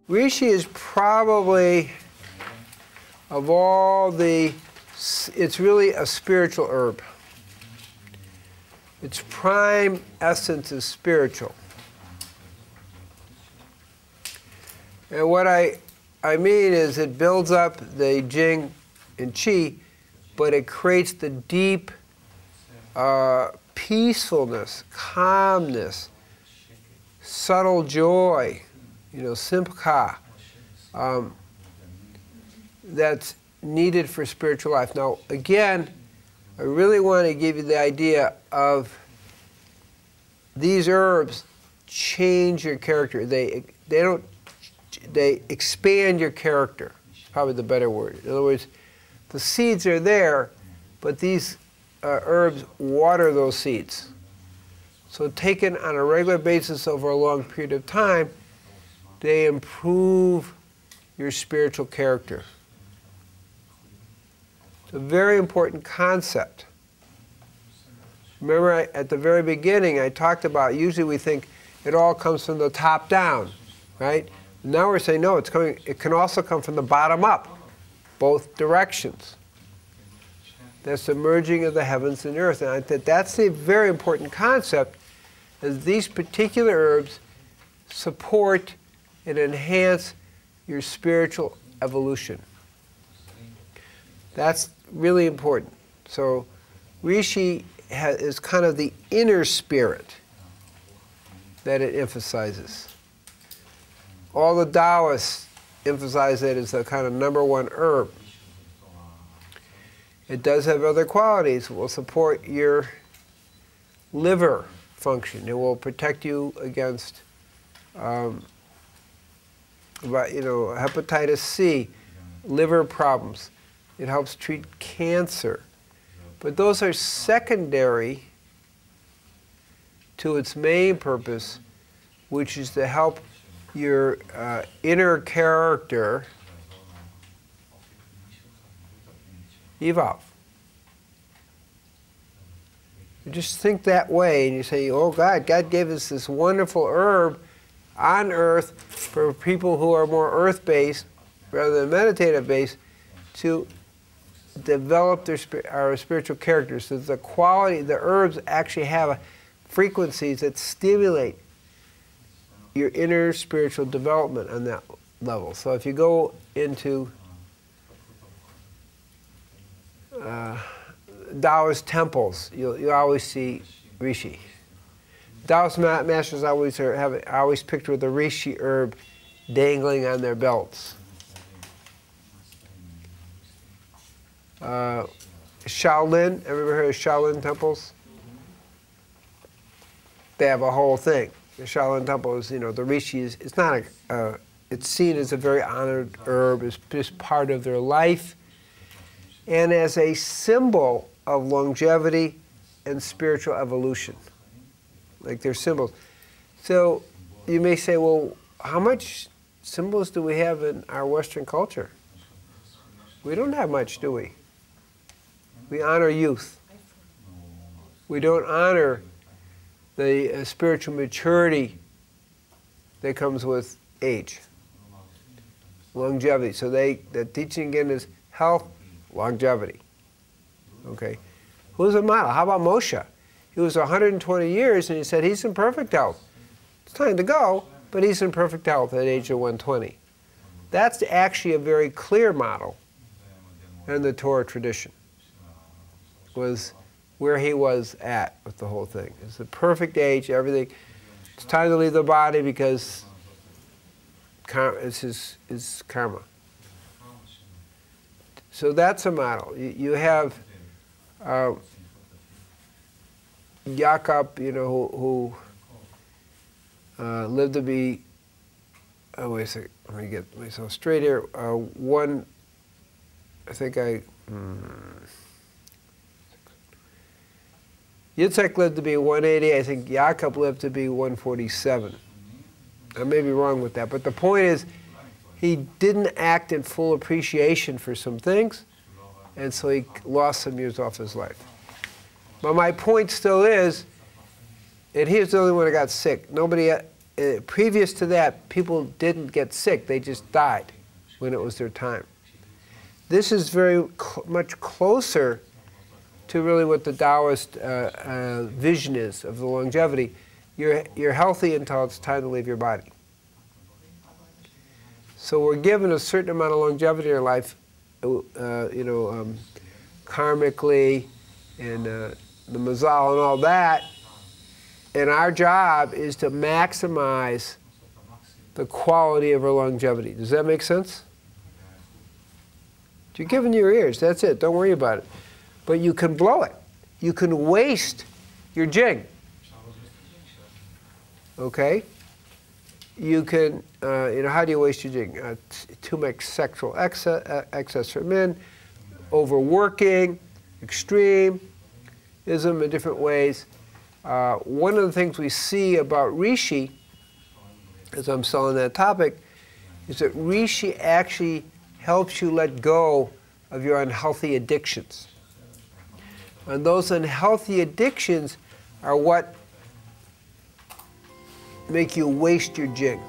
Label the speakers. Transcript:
Speaker 1: Reishi is probably, of all the, it's really a spiritual herb. Its prime essence is spiritual. And what I mean is it builds up the Jing and Qi, but it creates the deep peacefulness, calmness, subtle joy, simcha, that's needed for spiritual life. Now, again, I really want to give you the idea of these herbs change your character. They expand your character. Probably the better word. In other words, the seeds are there, but these herbs water those seeds. So taken on a regular basis over a long period of time, they improve your spiritual character. It's a very important concept. Remember, at the very beginning, I talked about, usually we think it all comes from the top down, right? Now we're saying, no, it can also come from the bottom up, both directions. That's the merging of the heavens and earth. And I think that's a very important concept, as these particular herbs support and enhance your spiritual evolution. That's really important. So Reishi is kind of the inner spirit that it emphasizes. All the Daoists emphasize it as the kind of #1 herb. It does have other qualities. It will support your liver function. It will protect you against hepatitis C, liver problems. It helps treat cancer. But those are secondary to its main purpose, which is to help your inner character evolve. You just think that way and you say, oh God gave us this wonderful herb on earth for people who are more earth-based rather than meditative-based to develop our spiritual characters. So the herbs actually have frequencies that stimulate your inner spiritual development on that level. So if you go into Daoist temples, you always see Reishi. Daoist masters are always pictured with a Reishi herb dangling on their belts. Shaolin, ever heard of Shaolin temples? They have a whole thing. The Shaolin temple is, the Reishi is, it's not it's seen as a very honored herb, it's just part of their life, and as a symbol of longevity and spiritual evolution. Like they're symbols. So you may say, well, how much symbols do we have in our Western culture? We don't have much, do we? We honor youth. We don't honor the spiritual maturity that comes with age, longevity. So the teaching again is health, longevity. Okay, who's a model? How about Moshe? He was 120 years and he said he's in perfect health. It's time to go, but he's in perfect health at the age of 120. That's actually a very clear model in the Torah tradition. Was where he was at with the whole thing. It's the perfect age, everything. It's time to leave the body because it's his karma. So that's a model. You have Jacob, who lived to be, wait a second, let me get myself straight here. Yitzhak lived to be 180. I think Jacob lived to be 147. I may be wrong with that, but the point is, he didn't act in full appreciation for some things, and so he lost some years off his life. But my point still is, and he was the only one that got sick. Nobody previous to that, people didn't get sick, they just died when it was their time. This is very much closer to really what the Daoist vision is of the longevity. You're healthy until it's time to leave your body. So we're given a certain amount of longevity in our life, karmically, and the mazal and all that. And our job is to maximize the quality of our longevity. Does that make sense? You're giving your ears, that's it, don't worry about it. But you can blow it. You can waste your jing. Okay? You can, how do you waste your jing? Too much sexual excess for men, overworking, extremism in different ways. One of the things we see about Reishi, as I'm still on that topic, is that Reishi actually helps you let go of your unhealthy addictions. And those unhealthy addictions are what make you waste your jing.